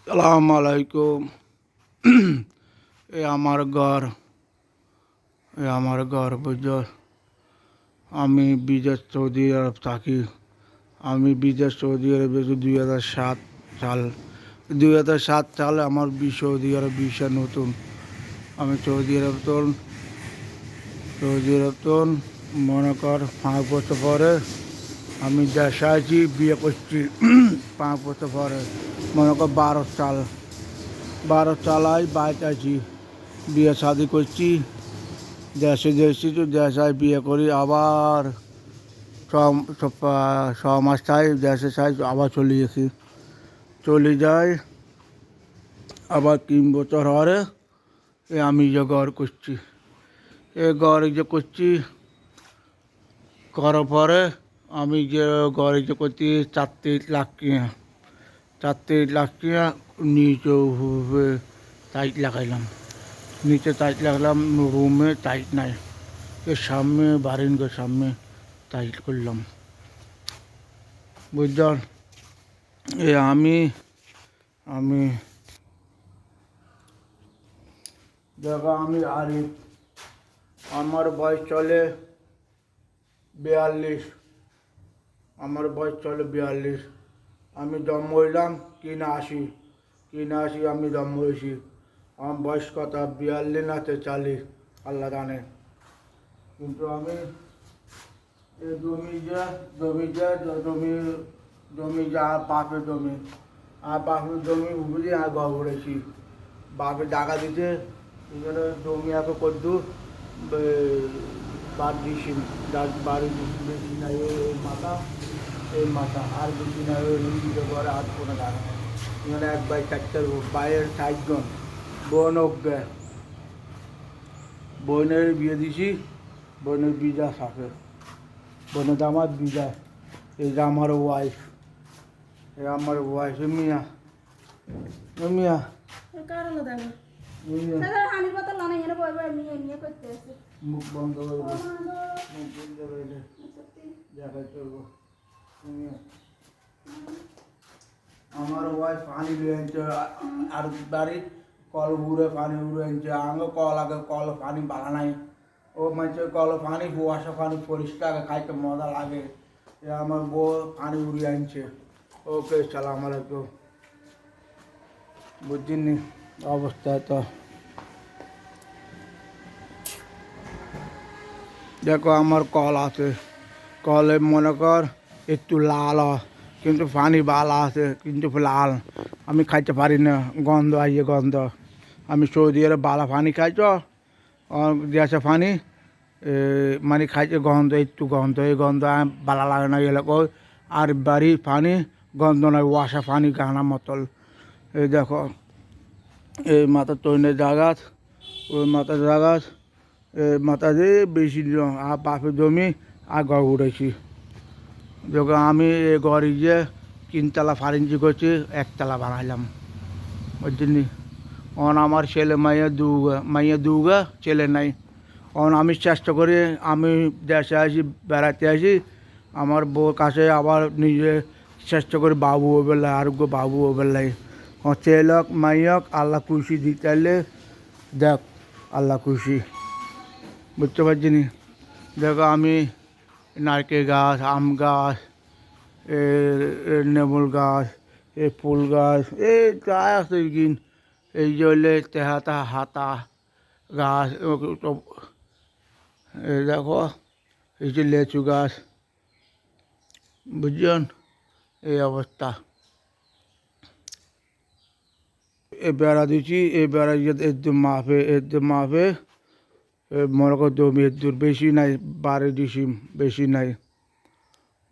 সালাম আলাইকুম। এ আমার ঘর, এ আমার ঘর বুঝছো। আমি বিদেশ সৌদি আরব থাকি। আমি বিদেশ সৌদি আরব 2007 সাল। 2007 সালে আমার সৌদি আরব ভিসা নতুন। আমি সৌদি আরব মনে কর 5 বছর পরে আমি দেশে আছি, বিয়ে করছি। 5 বছর পরে মনে কর 12 সাল। 12 সাল বাড়িতে আছি, বিয়ে শাদি করছি। দেশে এসেছি তো দেশায় বিয়ে করি, আবার ছ মাস চাই দেশে চাই, আবার চলে গেছি। চলে যাই আবার 3 বছর হরে আমি যে ঘর করছি। এ ঘর যে করছি করার পরে আমি যে ঘরে যে করছি 4-3 লাখ কিনা, 4-3 লাখ কিনা নিচে টাইট লাগাইলাম। নিচে টাইট লাগলাম, রুমে টাইট নাই, এর সামনে বারিন্দার সামনে টাইট করলাম বুঝলেন। এ আমি আমি দেখো আমি আরিফ, আমার বয়স চলে 42। আমার বয়স চলে 42। আমি জন্ম হইলাম 83। আমি জন্ম হয়েছি। আমার বয়স কত 42 না 43 আল্লাহ জানে। কিন্তু আমি এই জমি যা বাপের জমি, আর বাপের জমি বুঝি আর ঘর করেছি। বাপের জায়গা দিতে এখানে জমি এত করদু বাদ দিছি, বাড়ি বেশি নাই, এই মাথা আর বেশি নাই, ওই নিজের ঘরে আর কোনো জায়গা নেই। এখানে 1/4 বাইরের 60 জন বোন অজ্ঞা, বোনের বিয়ে দিছি। বোনের বিজা থাকে, বোনের দামার বিজা। এই যে আমার ওয়াইফ, মিয়া মিয়া মুখ বন্ধ করে দেখা চলবো। আমার ওয়াইফ পানি লিয়ে আনছে, আর বাড়ি কল উড়ে পানি উড়ে আনছে। আগে কল, আগে কল পানি বালা নাই। ও মানছে কল পানি, কুয়াশা পানি পরিষ্কার খাইতে মজা লাগে। আমার বউ পানি উড়িয়ে আনছে। ওকে সালাম আলাইকুম। বুঝিনি অবস্থা তো দেখো। আমার কল আছে, কলে মনে কর একটু লাল হয়, কিন্তু পানি বালা আছে, কিন্তু লাল। আমি খাইতে পারি না, গন্ধ আইয়ে গন্ধ। আমি সৌদি আরব বালা পানি খাইছ, দেশে পানি মানে খাইছে গন্ধ, একটু গন্ধ। এই গন্ধ বালা লাগে না এলাকা। আর বাড়ির পানি গন্ধ নয়, ওয়াশা পানি গানা মতল। এই দেখো এই মাথা তৈনের জাগাত, ওই মাথার জাগাত, মাথা দিয়ে বেশি আর বাপের জমি আর ঘর উঠেছি। যখন আমি এই ঘরে গিয়ে 3 তলা ফারেঞ্চি করছি, 1 তলা বানাইলাম বুঝলি। আমার ছেলে মাইয়া দুগা ছেলে নাই। আমি চেষ্টা করি, আমি দেশে আসি, বেড়াতে আসি, আমার বউর কাছে আবার নিজে চেষ্টা করি বাবু বেলায়, আরোগ্য বাবু বেলায়। ছেলক মাইয়ক আল্লাহ খুশি দিতে চাইলে দেখ, আল্লাহ খুশি, বুঝতে পারছি নি। দেখো আমি নারকেল গাছ, আম গাছ, নেমুল গাছ, ফুল গাছ, এই যা আছে এই যে হইলে তেহাতা হাতা গাছ। এই দেখো এই যে লেচু গাছ, বুঝছেন এই অবস্থা। এ বেড়া দিচ্ছি, এই বেড়া এর মাপে মনে কর জমি এর বেশি নাই, 12 ডিসিম বেশি নাই।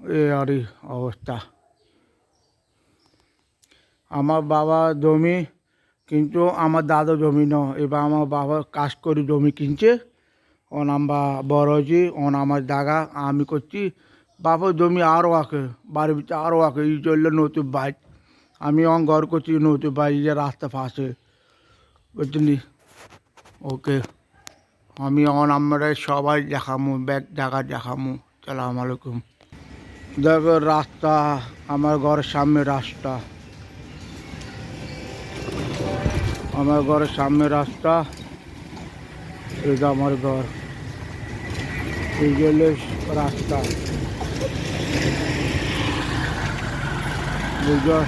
এ আরই অবস্থা। আমার বাবা জমি, কিন্তু আমার দাদা জমি ন। এবার আমার বাবা কাজ করে জমি কিনছে, আমরা বড় হয়েছি, আমার জায়গা আমি করছি। বাবার জমি আরও আঁকে, বাড়ির ভিতরে আরও আঁকে। এই চললে নতুন বাইক, আমি ঘর করছি নতুন বাইক, যে রাস্তা ফাঁসে, বুঝলি। ওকে আমি আমরা সবাই দেখামু, ব্যাগ জায়গা দেখামু। সালাম আলাইকুম। দেখো রাস্তা, আমার ঘরের সামনে রাস্তা, আমার ঘরের সামনে রাস্তা, এটা আমার ঘর, এই গেলে রাস্তা, বুঝো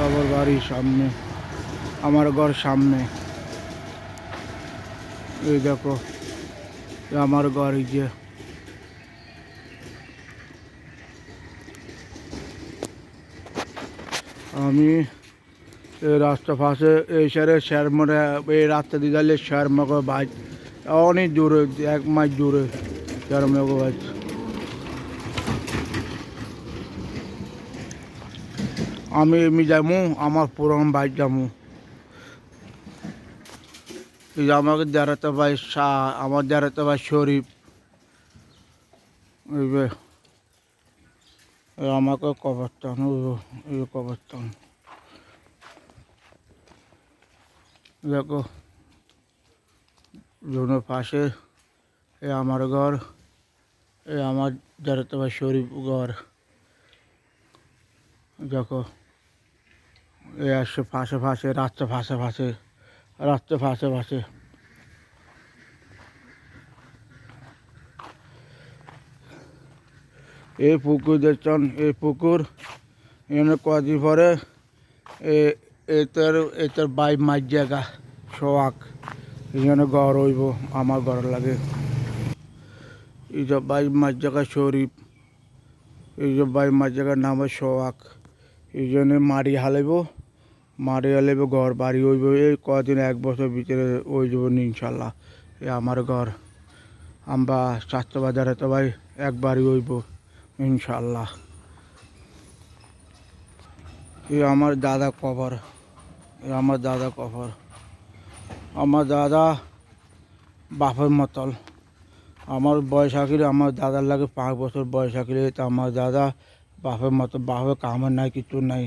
আমার বাড়ির সামনে, আমার ঘর সামনে, এই দেখো আমার ঘর, এই যে আমি এই রাস্তা পাশে এই শেয়ার মনে এই রাস্তা দিয়ে গেলে শেয়ার মগো বাইক অনেক দূরে, 1 মাইল দূরে শেয়ার মগো বাইক। আমি এমনি যাবো আমার পুরান বাইক যাবো, এই যে আমাকে দেড়াতে ভাই শাহ, আমার দেড়াতে ভাই শরীফ, এই আমাকে কবরস্থান, এই কবরস্থান দেখো, জনের পাশে এ আমার ঘর, এ আমার দেড়াতে ভাই শরীফ ঘর, দেখো এ আসছে ফাঁসে ফাঁসে, রাস্তা ফাঁসে ফাঁসে, রাস্তা ফাঁসে ফাঁসে। এই পুকুর দেখছেন, এই পুকুর এখানে কদিন পরে এটার বাই মাছ জায়গা শোয়াক, এখানে ঘর হইব আমার ঘর লাগে, এই যে বাই মাছ জায়গা শরীফ, এই যে বাই মাছ জায়গার নাম শোয়াক, এই জন্য মারি হালাইব, মারি হালাইব ঘর বাড়ি হইব, এই কদিন 1 বছর ভিতরে হয়ে যাব ইনশাল্লাহ। এ আমার ঘর, আমরা স্বাস্থ্যবাজারে তো ভাই একবারই হইব ইনশাল্লাহ। এ আমার দাদা কবর, এ আমার দাদা কবর, আমার দাদা বাপের মতল, আমার বয়স আঁকিলে আমার দাদার লাগে 5 বছর বয়স আঁকিলে, তো আমার দাদা বাপের মতো, বাপের কামের নাই কিছু নাই,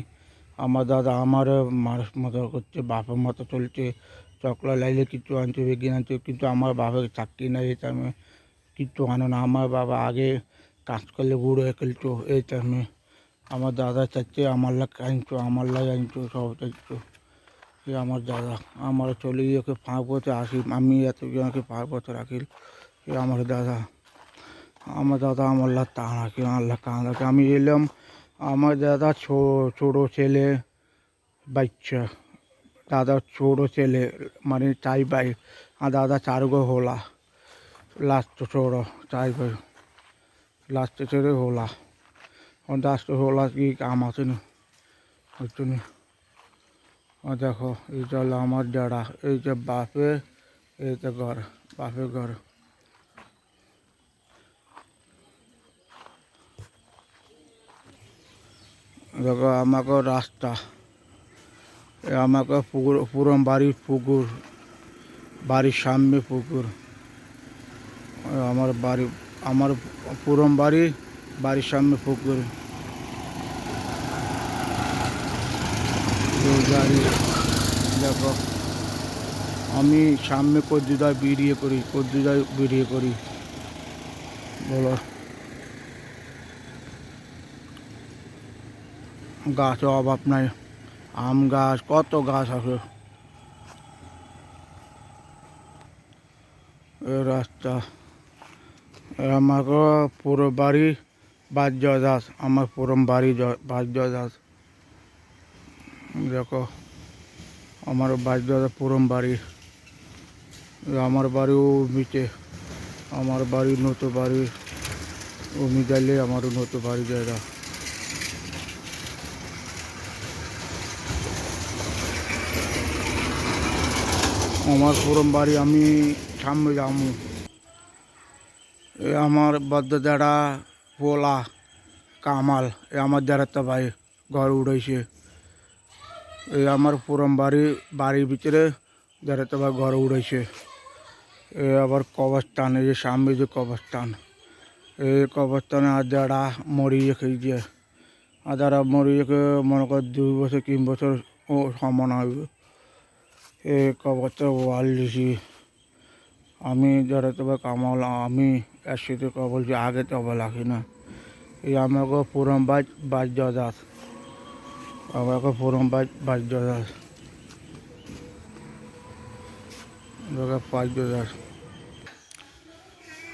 আমার দাদা আমার মানুষ মতো করছে, বাপের মতো চলছে, চকলা লাইলে কিছু আনছে, বেগিন আনছে, কিন্তু আমার বাপের চাকরি নাই, এই টাইমে কিচ্ছু আনো না, আমার বাবা আগে কাজ করলে বুড়ো হয়ে খেলতো, এই টাইমে আমার দাদা চাচ্ছে আমার লাগে আনছো, আমার লাগে আনছো, সব চাইছো, এ আমার দাদা, আমার চলে গিয়ে 5 বছর আসি, আমি এত জনকে 5 বছর রাখি, এ আমার দাদা, আমার দাদা আমার লাগ তা রাখি, আল্লাহ কান রাখি। আমি এলাম, আমার দাদা ছোটো ছেলে বাচ্চা, দাদা ছোটো ছেলে মানে 4 ভাই, আর দাদা 4 গো होला, লাস্ট ছোটো 4 ভাই, লাস্টে ছেড়ে होला, লাস্ট होला কি কাম আছে না হচ্ছে না। দেখো এইটা হলো আমার ডেরা, এই যে বাপে, এই যে ঘর, বাপের ঘর, দেখো আমাকে রাস্তা, আমাকে পুকুর, পুরন বাড়ির পুকুর, বাড়ির সামনে পুকুর, আমার বাড়ি, আমার পুরন বাড়ি, বাড়ির সামনে পুকুর, গাড়ি দেখো, আমি সামনে কদ্দুদায় বিড়িয়ে করি, কদ্দুদায় বিড়িয়ে করি, বলো গাছের অভাব নাই, আম গাছ কত গাছ আছে, এই রাস্তা, আমাকে পুরো বাড়ি বাজ্য দাস, আমার পুরো বাড়ি বাজ্য দাস, দেখো আমার বাজ্য দাস পুরো বাড়ি, আমার বাড়িও মিটে, আমার বাড়ি নতুন বাড়ি ও মিটাইলে আমারও নতুন বাড়ি জায়গা, আমার পুরম বাড়ি আমি সামনে যাবো, এ আমার বদ্ধ দাদা পোলা কামাল, এ আমার দেড়াতে ভাই ঘর উড়াইছে, এই আমার পুরম বাড়ি, বাড়ির ভিতরে দেড়াতে ভাই ঘর উড়াইছে, এ আবার কবরস্থান, এই যে সামনে যে কবরস্থান, এই কবরস্থানে আর যারা মরিয়ে খেয়েছে, আর যারা মরিয়ে মনে কর 2 বছর 3 বছর ও সমান হবে, এ কবরটা ওয়াল দিছি, আমি যারা তবে কামাল, আমি এর সাথে বলছি আগে তবে রাখি না, এই আমাকে পুরম বাজ বাজ্য দাস, আমাকে পুরম বাজ বাজ্য দাস। দেখো পাঁচ গাছ,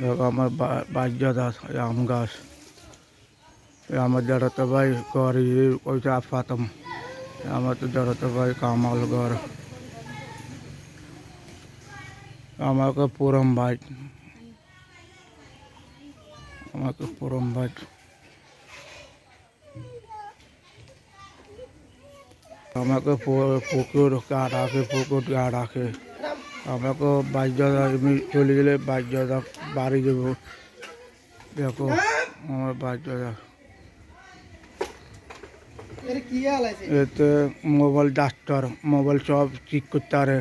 দেখো আমার বাজ্য গাছ, আম গাছ, আমার জড়তো ভাই ঘর ওইটা আফাতম, আমার তো জড়তো ভাই কামাল ঘর, আমাকে পুরম ভাই, আমাকে পুরম ভাই, আমাকে পুকুর গা রাখে, পুকুর গা রাখে, আমাকে বাজ্যদা চলে গেলে বাজ্যদা বাড়ি দেবো। দেখো আমার বাজ্যদা এতে মোবাইল ডাক্তার, মোবাইল সব ঠিক করতে পারে।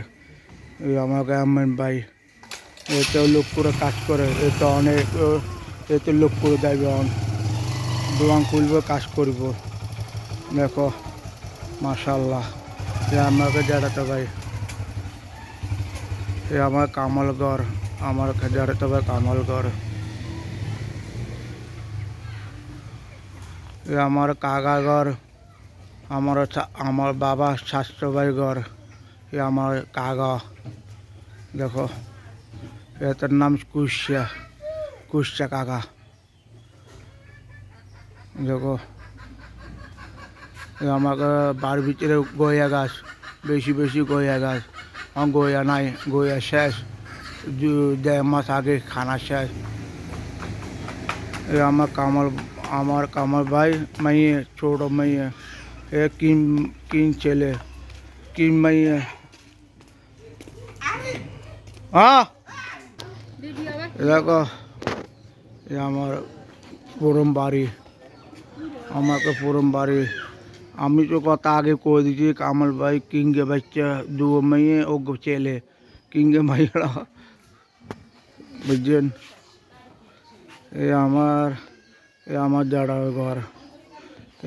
আমাকে আমেন ভাই এতেও লোক করে কাজ করে, এতে অনেক এতে লোক করে যাইবে, দোকান খুলবে কাজ করব। দেখো মাশাল্লাহ, এ আমাকে জড়াতে ভাই, এ আমার কামালগর, আমার জড়াতে ভাই কামালগর, এ আমার কাকা ঘর, আমার বাবা স্বাস্থ্য ভাই ঘর, এ আমার কাকা। দেখো এটার নাম কুশিয়া, কুশিয়া কাকা। দেখো আমাকে বাড়ির ভিতরে গয়া গাছ, বেশি বেশি গয়া গাছ, গয়া নাই, গয়া শেষ, 1.5 মাস আগে খানা শেষ। এ আমার কামাল ভাই মাইয়ে, ছোট মাইয়ে, এ কিন ছেলে, কিন মাইয়ে। হ্যাঁ দেখো এ আমার পুরম বাড়ি, আমাকে পুরম বাড়ি। আমি তো কথা আগে কয়ে দিচ্ছি, কামাল ভাই কিংগে বাচ্চা, 2 মেয়ে ও ছেলে, কিংগে মাইয়েরা, বুঝছেন। এ আমার দাদার ঘর,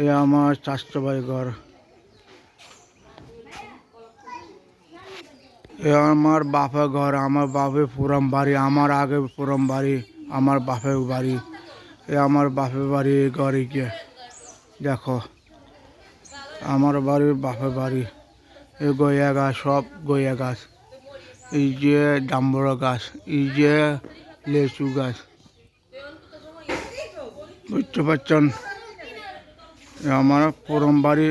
এ আমার স্বাস্থ্য ভাই ঘর, এ আমার বাপের ঘর, আমার বাপের পুরম বাড়ি, আমার আগে পুরম বাড়ি, আমার বাপের বাড়ি, এ আমার বাপের বাড়ি ঘরে গিয়ে দেখো আমার বাড়ির বাপের বাড়ি। এই গয়া গাছ, সব গয়া গাছ, এই যে জাম্বুরা গাছ, এই যে লেচু গাছ, বুঝতে পারছেন। আমার পুরম বাড়ি,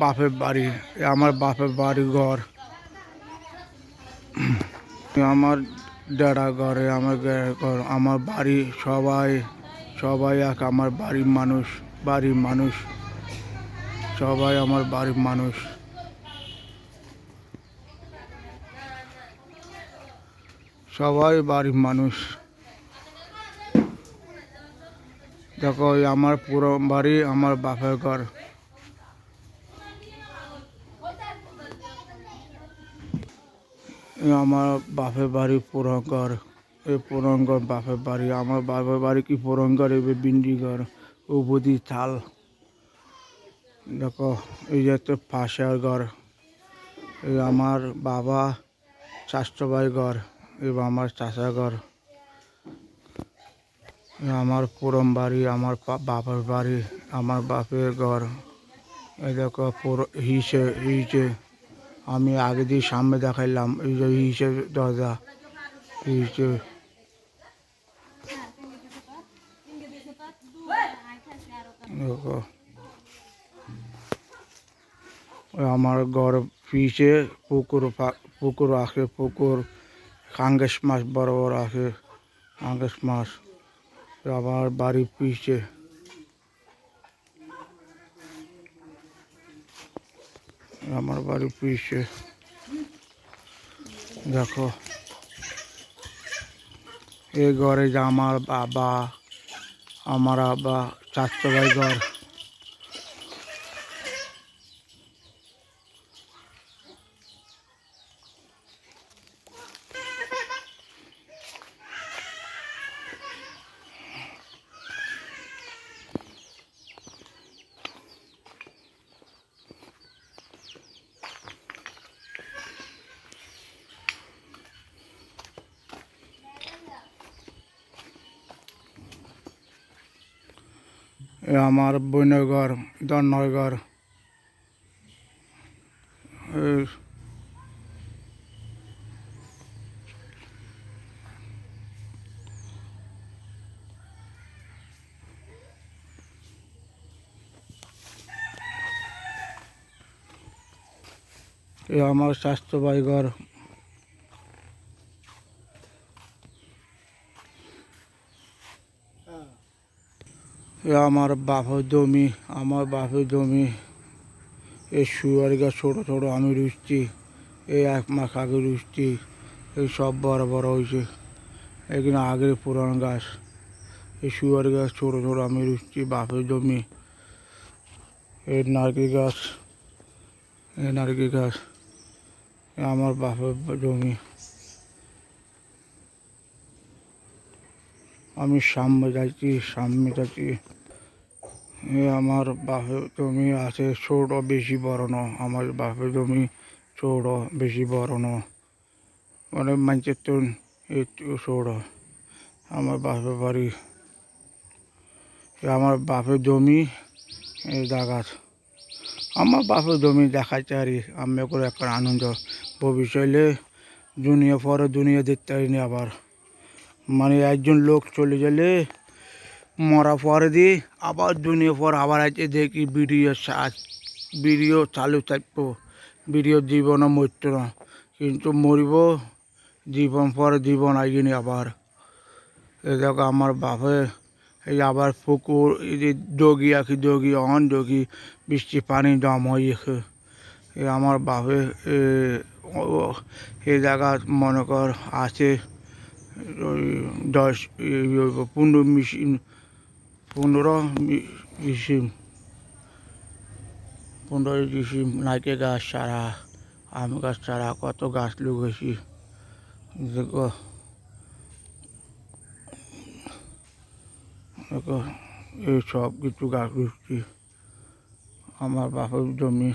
বাপের বাড়ি, আমার বাপের বাড়ি ঘর, আমার দাদা ঘরে, আমার ঘর, আমার বাড়ি, সবাই সবাই এক আমার বাড়ির মানুষ, বাড়ির মানুষ, সবাই আমার বাড়ির মানুষ, সবাই বাড়ির মানুষ। দেখো আমার পুরো বাড়ি, আমার বাপের ঘর, আমার বাপের বাড়ি পুরো ঘর, এই পুরন ঘর বাপের বাড়ি, আমার বাপের বাড়ি কি পুরন ঘর, এই বিন্ডি ঘর, উপদি থাল। দেখো এই যে একটা পাশের ঘর, এই আমার বাবা স্বাস্থ্য ভাই ঘর, এবং আমার চাষা ঘর, আমার পুরম বাড়ি, আমার বাপের বাড়ি, আমার বাপের ঘর। এই দেখো হিসে আমি আগে দিয়ে সামনে দেখাইলাম, এই যে হিসে দরজা, হিসে। দেখো আমার ঘর পিছে পুকুর আছে, পুকুর কাঙ্গেশ মাছ বড় বড় আছে, কাঙ্গেশ মাছ। আমার বাড়ি পিছে, আমার বাড়ি পিছে। দেখো এই ঘরে যে আমার বাবা, আমার আব্বা, চাচা ভাই ঘর। আমার বোনের ঘর, দন্নর ঘর, এ আমার স্বাস্থ্য ভাই ঘর। এ আমার বাপের জমি, আমার বাপের জমি। এই শুয়ার গাছ ছোটো ছোটো আমি রুচছি, এই 1 মাস আগে রুচছি। এই সব বড় বড় হয়েছে, এগুলো আগের পুরান গাছ। এই শুয়ার গাছ ছোটো ছোটো আমি রুচছি বাপের জমি। এই নারকেল গাছ, এই নারকেল গাছ আমার বাপের জমি। আমি সামনে যাচ্ছি। এ আমার বাপের জমি আছে, ছোট বেশি বড় ন। আমার বাপের জমি ছোট বেশি বড় ন, মানে মানুষের তো একটু ছোট। আমার বাপের বাড়ি, আমার বাপের জমি এই জায়গা। আমার বাপের জমি দেখাইতে পারি আমি করে একটা আনন্দ। ভবিষ্যতে দুনিয়া পরে দুনিয়া দেখতে পারিনি আবার, মানে একজন লোক চলে গেলে মরা পরে দিয়ে আবার দুনিয়া পর আবার আছে দেখি ভিডিও চালু থাকবো। ভিডিও জীবনও মরত না, কিন্তু মরিব জীবন পরে জীবন আইনি আবার। এ দেখো আমার বাপে এই আবার পুকুর, এই যে যোগী আঁকি যোগী অন যোগী বৃষ্টি পানি জম হয়েছে। এ আমার বাপে এই জায়গা মনে কর আছে ওই 15-20 নারকেল গাছ ছাড়া, আম গাছ ছাড়া কত গাছ লুকেছি। দেখো দেখো এই সব কিছু গাছ লুকছি। আমার বাপের জমি,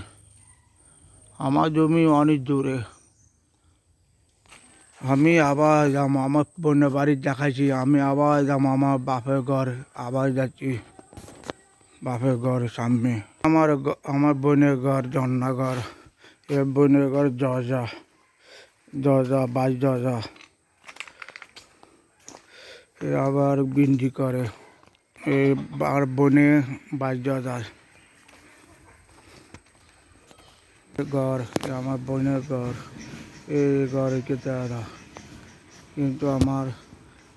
আমার জমি অনেক দূরে। আমি আবার যাবো আমার বোনের বাড়ি দেখাইছি, আমি আবার যাবো আমার বাপের ঘর, আবার যাচ্ছি বাপের ঘর সামনে। আমার বোনের ঘর জন্নাঘর, এ বোনের ঘর দরজা 22 দরজা। এ আবার বিন্দি করে, এ আর বনে 22 দরজা ঘর। আমার বোনের ঘর, এই ঘরে খেতে আরা, কিন্তু আমার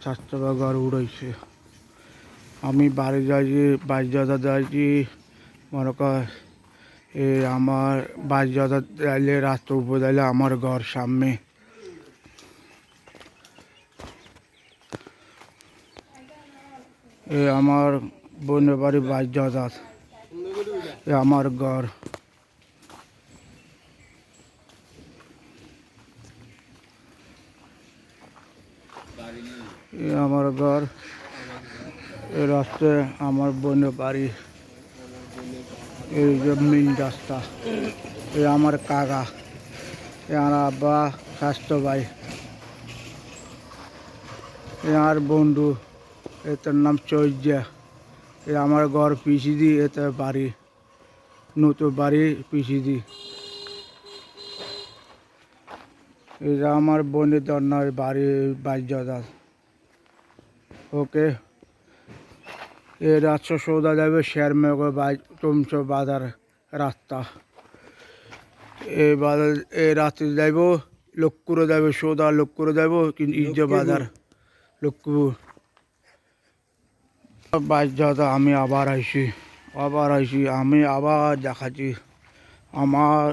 স্বাস্থ্য ঘর উড়াইছে। আমি বাড়ি যাইছি 22 দরজা যাইছি, মনে কর আমার 22 দরজা যাইলে রাস্তা উপরে যাইলে আমার ঘর সামনে। এ আমার বোনের বাড়ি 22 দরজা, এ আমার ঘর। এ আমার ঘর, এ রাস্তায় আমার বোনের বাড়ি, এই যে মেন রাস্তা। এ আমার কাকা, এ আমার আব্বা স্বাস্থ্য ভাই, এ আমার বন্ধু, এটার নাম চৈজা। এ আমার ঘর পিছিয়ে এতে বাড়ি, নতুন বাড়ি পিছিয়ে। এটা আমার বোনের দন্নার বাড়ি 22 দরজা। ওকে, এ রাস্তা সৌদা যাবে শেরমেগর তুমচো বাজার রাস্তা। এই বাজার এই রাস্তা যাইব লক্ষ্মীপুরে যাবে, সৌদা লক্ষ্মীপুরে যাইব, কিন্তু ইজো বাজার লক্ষ্মীপুর 22 দরজা। আমি আবার আইছি, আমি আবার দেখাচ্ছি। আমার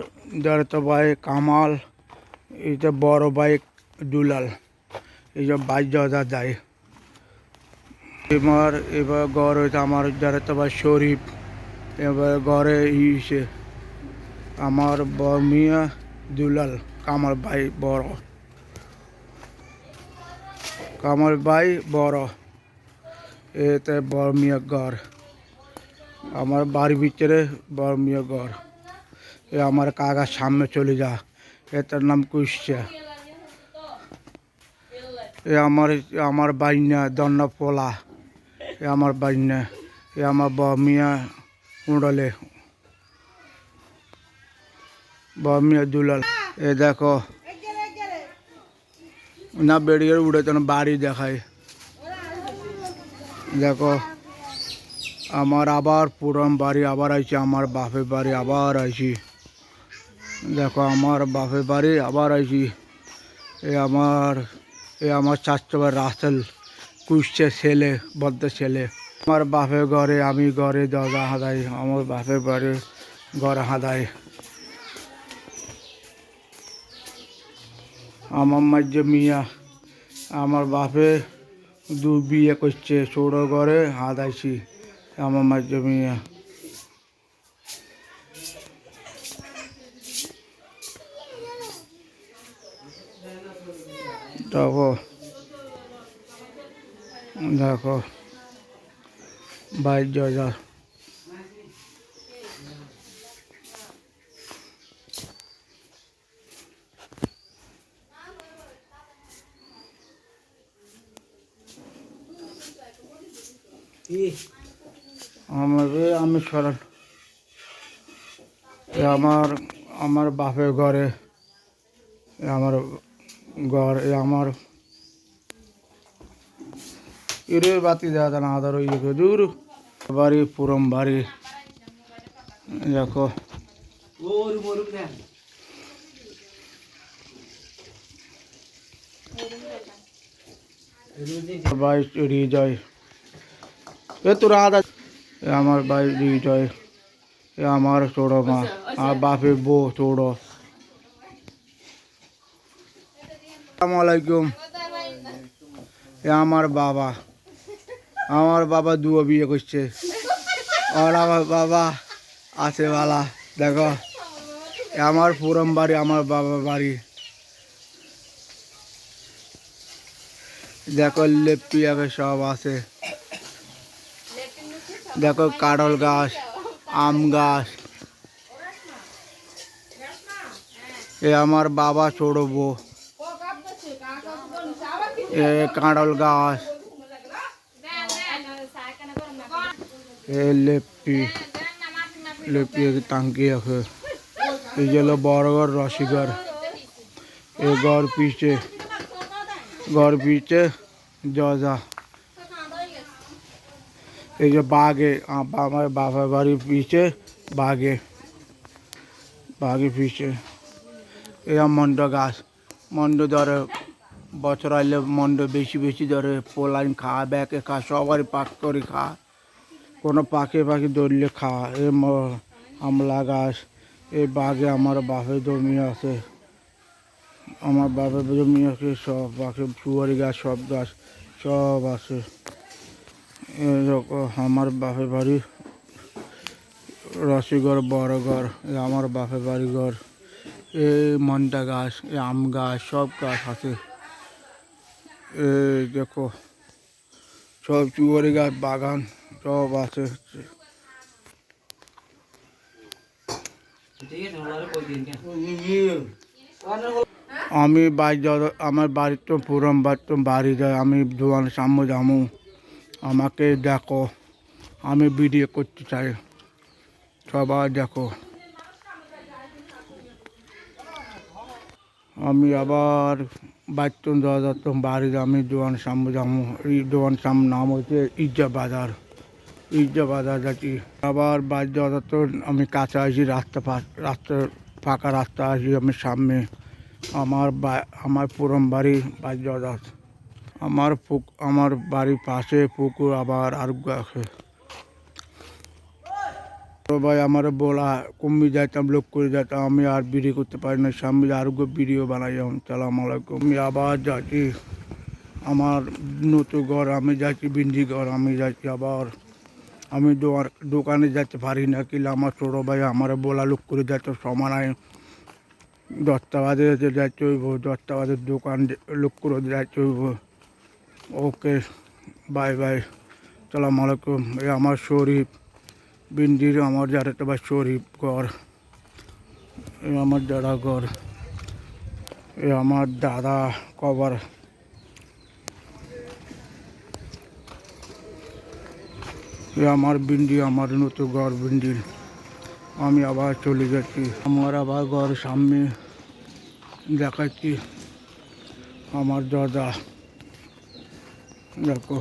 দেড়তো ভাই কামাল, এইটা বড় ভাই দুলাল, এইসব 22 দরজা যায়। এবার ঘর হয়েছে আমার দেড়তো ভাই শরীফ, এবার ঘরে ইসে আমার বড় মিয়া দুলাল, কামাল ভাই বড়, কামাল ভাই বড়। এতে বড় মিয়া ঘর, আমার বাড়ির ভিতরে বড় মিয়া ঘর। এ আমার কাকার সামনে চলে যা, এটার নাম কুইসা। এ আমার বাইনা দন্না পোলা, এ আমার বাইনা, এ আমার বড় মিয়া উড়ালে, বড় মিয়া দুলাল। এ দেখো না বেরিয়ে উড়ে তো বাড়ি দেখায়। দেখো আমার আবার পুরান বাড়ি আবার আইছি, আমার বাপের বাড়ি আবার আইছি। দেখো আমার বাপের বাড়ি আবার আইছি। এ আমার চাচা ভাই রাসেল কুষ্ঠে ছেলে, বদ্ধ ছেলে। আমার বাপের ঘরে আমি ঘরে দরজা হাদাই, আমার বাপের বাড়ি ঘর হাদাই। আমার মাঝে মিয়া আমার বাপে বিয়ে করছে, ছোট ঘরে হাদাইছি আমার মাঝে মিয়া। তারপর দেখো বাইর দরজা। আমি সরান আমার বাপের ঘরে আমার ঘর আমার ইরে বাতি দেওয়া না আদার ওই দূর বাড়ি পুরম বাড়ি। দেখো ভাই হৃদয় এ তোরা আদা আমার ভাই হৃদয়, এ আমার ছোট মা আর বাপের বউ ছোট। আসসালামু আলাইকুম। এ আমার বাবা দুয়ো বিয়ে করছে আর আমার বাবা আছে বালা। দেখো আমার পুরম বাড়ি, আমার বাবা বাড়ি। দেখো লেপি সব আছে। দেখো কাঁঠাল গাছ, আম গাছ। এ আমার বাবা ছোট বউ, এ কাঁঠাল গাছ, এ লেপি টাঙ্কি আছে। এই যে হলো বড়গড় রসিগর। এ ঘর জজা। এই যে বাঘে আমার বাবার বাড়ির পিছে বাঘে পিছে। এরা মন্ড গাছ, মন্ড ধরে বছর আইলে মন্ড বেশি ধরে পোলাইন খা, ব্যাকে খা, সবারই পাক করে খা, কোনো পাখি ধরলে খা। এ আমলা গাছ। এই বাঘে আমার বাপের জমি আছে, আমার বাপের জমি আছে সব বাঘে, সুয়ারি গাছ সব গাছ সব আছে। আমার বাপের বাড়ি রসিগড় বড়গড়, আমার বাপের বাড়ি ঘর। এই মন্ডা গাছ, এই আম গাছ সব গাছ আছে। এই দেখো সব চুয়ারি গাছ বাগান সব আছে। আমি আমার বাড়ির তো পুরম বাড়ি যায়, আমি দোয়ান সামনে যাবো, আমাকে দেখো, আমি ভিডিও করতে চাই, সবাই দেখো। আমি আবার বাড়িতে বাড়ি আমি দোয়ান সামনে যাবো। এই দোয়ান সামনে নাম হচ্ছে ইজ্জা বাজার যাচ্ছি। আবার বাড়ি তো আমি কাছে আসি, রাস্তা ফাঁকা রাস্তা আসি আমি সামনে। আমার পুরম বাড়ি বাজার। আমার বাড়ির পাশে পুকুর আবার আরোগ্য আছে। তো ভাই আমার বলা কমে যাইতাম, লোক করে যাইতাম, আমি আর ভিডিও করতে পারি না, সামনে আরোগ্য ভিডিও বানাই। সালাম আলাইকুম। আমি আবার যাচ্ছি আমার নতুন ঘর, আমি যাচ্ছি বিন্দি ঘর, আমি যাচ্ছি আবার। আমি দোকানে যেতে পারি না, কিন্তু আমার ছোটো ভাই আমার বলা লোক করে যাইতে সমানায় 10টা বাজে যাইতে হইব, 10টা বাজে দোকান লোক করে যাইতে হইব। ওকে বাই বাই, সালাম আলাইকুম। এ আমার শরীফ বিন্দির আমার যারা ভাই শরীফ ঘর, এ আমার দাদা ঘর, এ আমার দাদা কবর। এ আমার বিন্দি, আমার নতুন ঘর বিন্দির। আমি আবার চলে যাচ্ছি, আমার আবার ঘর সামনে দেখাচ্ছি আমার দাদা। দেখো